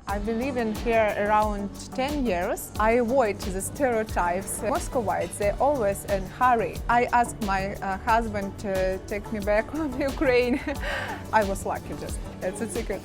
I've been living here around 10 years. I avoid the stereotypes. Muscovites, they're always in hurry. I asked my husband to take me back on Ukraine. I was lucky, just. It's a secret.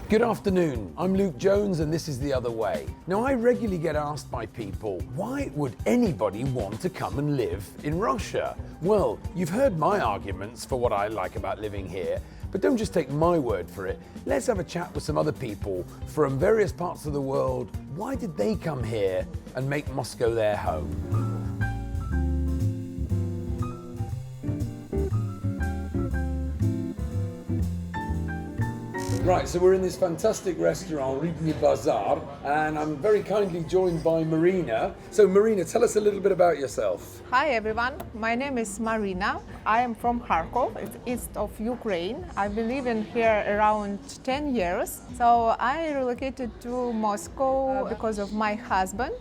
Good afternoon, I'm Luke Jones and this is The Other Way. Now I regularly get asked by people, why would anybody want to come and live in Russia? Well, you've heard my arguments for what I like about living here, but don't just take my word for it. Let's have a chat with some other people from various parts of the world. Why did they come here and make Moscow their home? Right, so we're in this fantastic restaurant, Rybny Bazaar, and I'm very kindly joined by Marina. So Marina, tell us a little bit about yourself. Hi everyone, my name is Marina. I am from Kharkov, it's east of Ukraine. I've been living here around 10 years. So I relocated to Moscow because of my husband,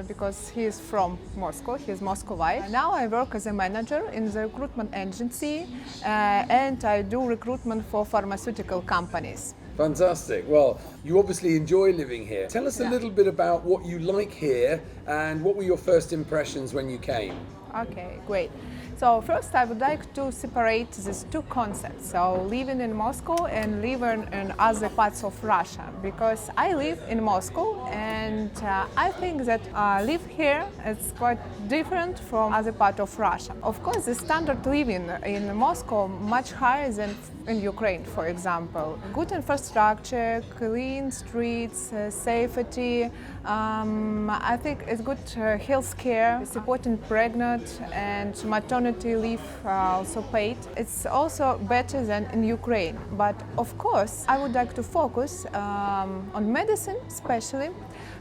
because he is from Moscow, he is Muscovite. Now I work as a manager in the recruitment agency and I do recruitment for pharmaceutical companies. Fantastic. Well, you obviously enjoy living here. Tell us a little bit about what you like here and what were your first impressions when you came? Okay, great. So first I would like to separate these two concepts, so living in Moscow and living in other parts of Russia, because I live in Moscow and I think that live here is quite different from other part of Russia. Of course, the standard living in Moscow much higher than in Ukraine, for example. Good infrastructure, clean streets, safety. I think it's good health care, supporting pregnant and maternity leave also paid. It's also better than in Ukraine. But of course, I would like to focus on medicine, especially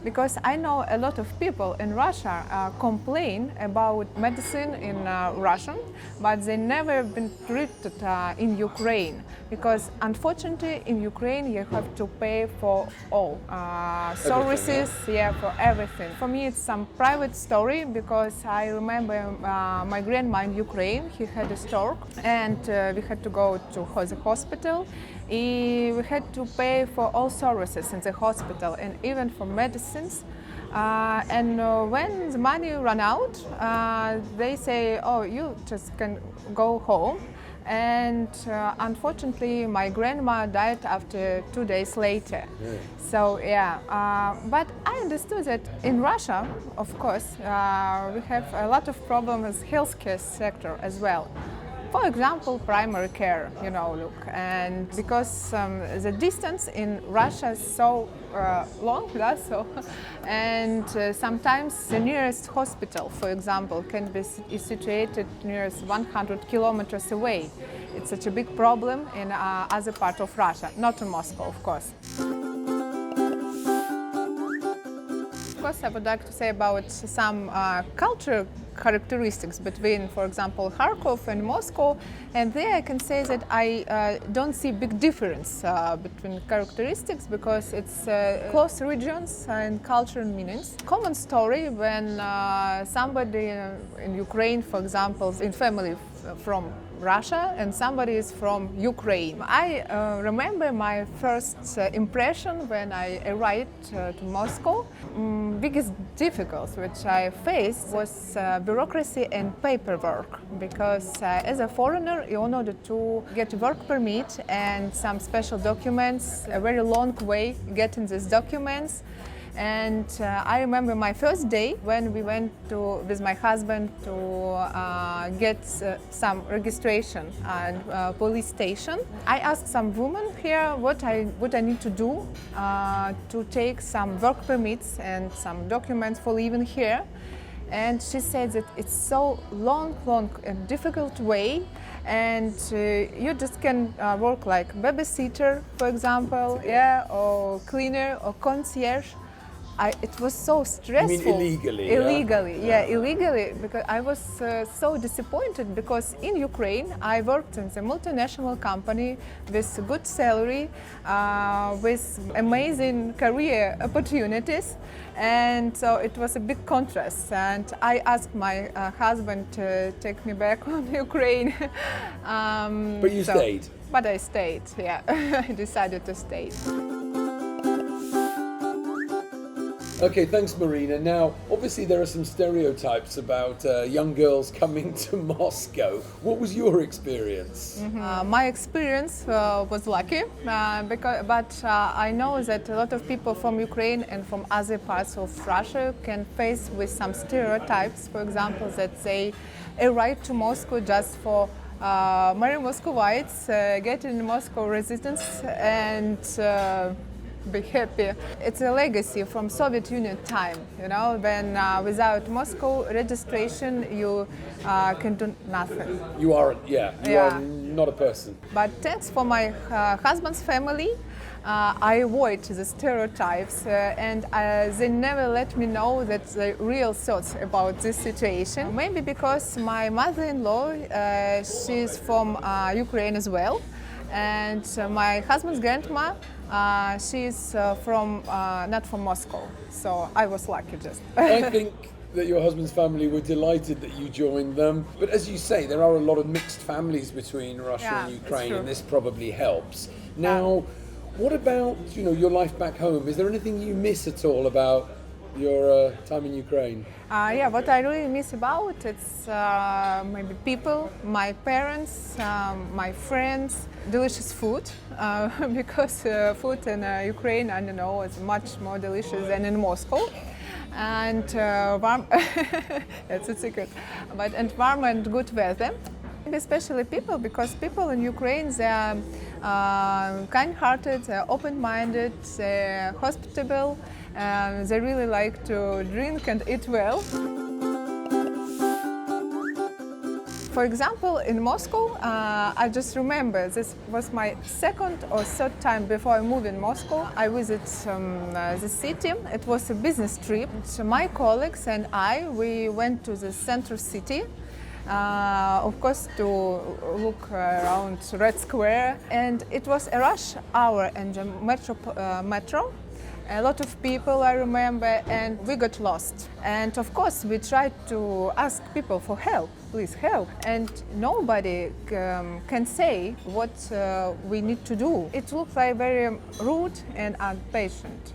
because I know a lot of people in Russia complain about medicine in Russian, but they never been treated in Ukraine, because unfortunately in Ukraine you have to pay for all services, for everything. For me it's some private story, because I remember my grandma in Ukraine, he had a stroke and we had to go to the hospital. We had to pay for all services in the hospital and even for medicines. And when the money ran out, they say, oh, you just can go home. And unfortunately, my grandma died after 2 days later. Yeah. So but I understood that in Russia, of course, we have a lot of problems with healthcare sector as well. For example, primary care, look, and because the distance in Russia is so long, and sometimes the nearest hospital, for example, can be situated nearest 100 kilometers away. It's such a big problem in other part of Russia, not in Moscow, of course. Of course, I would like to say about some cultural characteristics between, for example, Kharkov and Moscow, and there I can say that I don't see big difference between characteristics, because it's close regions and cultural meanings. Common story when somebody in Ukraine, for example, in family from Russia and somebody is from Ukraine. I remember my first impression when I arrived to Moscow. Biggest difficulty which I faced was bureaucracy and paperwork, because as a foreigner, in order to get a work permit and some special documents, a very long way getting these documents. And I remember my first day when we went with my husband to get some registration at police station. I asked some woman here what I need to do to take some work permits and some documents for living here. And she said that it's so long and difficult way, and you just can work like babysitter, for example, or cleaner or concierge. It was so stressful. You mean illegally? Illegally, illegally, because I was so disappointed, because in Ukraine I worked in a multinational company with good salary, with amazing career opportunities, and so it was a big contrast. And I asked my husband to take me back on Ukraine. But you stayed? but I stayed, yeah. I decided to stay. Okay, thanks, Marina. Now, obviously there are some stereotypes about young girls coming to Moscow. What was your experience? My experience was lucky, but I know that a lot of people from Ukraine and from other parts of Russia can face with some stereotypes. For example, that they arrive to Moscow just for marry Muscovites, get in Moscow residence, and be happy. It's a legacy from Soviet Union time, you know, when without Moscow registration you can do nothing. You are not a person. But thanks for my husband's family, I avoid the stereotypes and they never let me know that the real thoughts about this situation. Maybe because my mother-in-law, she's from Ukraine as well, and my husband's grandma, she's from not from Moscow, so I was lucky just. I think that your husband's family were delighted that you joined them. But as you say, there are a lot of mixed families between Russia and Ukraine, and this probably helps. Now, what about your life back home? Is there anything you miss at all about your time in Ukraine? What I really miss about it's maybe people, my parents, my friends, delicious food, because food in Ukraine, I don't know, is much more delicious than in Moscow. And warm, that's a secret, and warm and good weather. Especially people, because people in Ukraine, they are kind-hearted, they're open-minded, they're hospitable, they really like to drink and eat well. For example, in Moscow, I just remember this was my second or third time before I moved in Moscow. I visited the city. It was a business trip. So my colleagues and we went to the center city. Of course, to look around Red Square, and it was a rush hour in the metro. A lot of people, I remember, and we got lost. And of course, we tried to ask people for help, please help. And nobody can say what we need to do. It looked like very rude and impatient,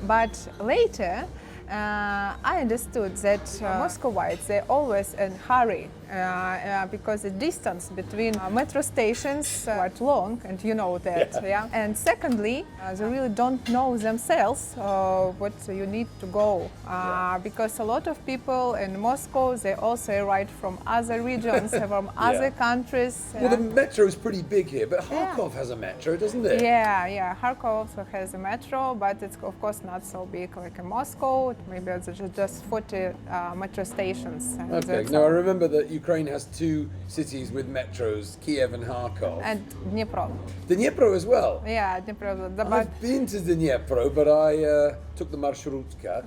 But later, I understood that Muscovites, they're always in a hurry because the distance between metro stations is quite long, and you know that. And secondly, they really don't know themselves what you need to go, because a lot of people in Moscow, they also arrived from other regions, from other countries. Well, the metro is pretty big here, but Kharkov has a metro, doesn't it? Yeah, Kharkov also has a metro, but it's of course not so big like in Moscow. Maybe it's just 40 metro stations. Okay, now I remember that Ukraine has two cities with metros, Kiev and Kharkov. And Dnipro. Dnipro as well? Yeah, Dnipro. I've been to Dnipro, but I took the marsharutka.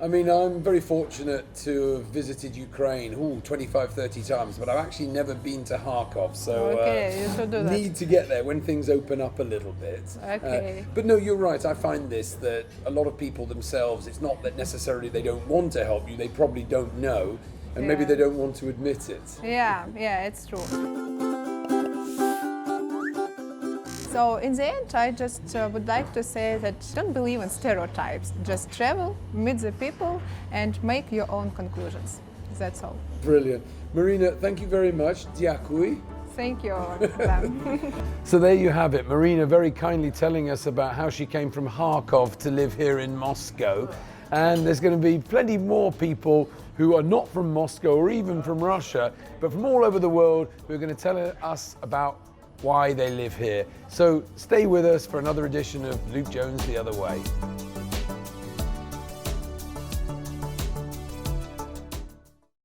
I'm very fortunate to have visited Ukraine 25, 30 times, but I've actually never been to Kharkov, so you should do that. Need to get there when things open up a little bit. Okay. But no, you're right, I find that a lot of people themselves, it's not that necessarily they don't want to help you, they probably don't know, and maybe they don't want to admit it. Yeah, it's true. So in the end, I just would like to say that don't believe in stereotypes. Just travel, meet the people, and make your own conclusions. That's all. Brilliant. Marina, thank you very much. Dziękuję. Thank you. So there you have it. Marina very kindly telling us about how she came from Kharkov to live here in Moscow. And there's going to be plenty more people who are not from Moscow or even from Russia, but from all over the world who are going to tell us about why they live here. So stay with us for another edition of Luke Jones The Other Way.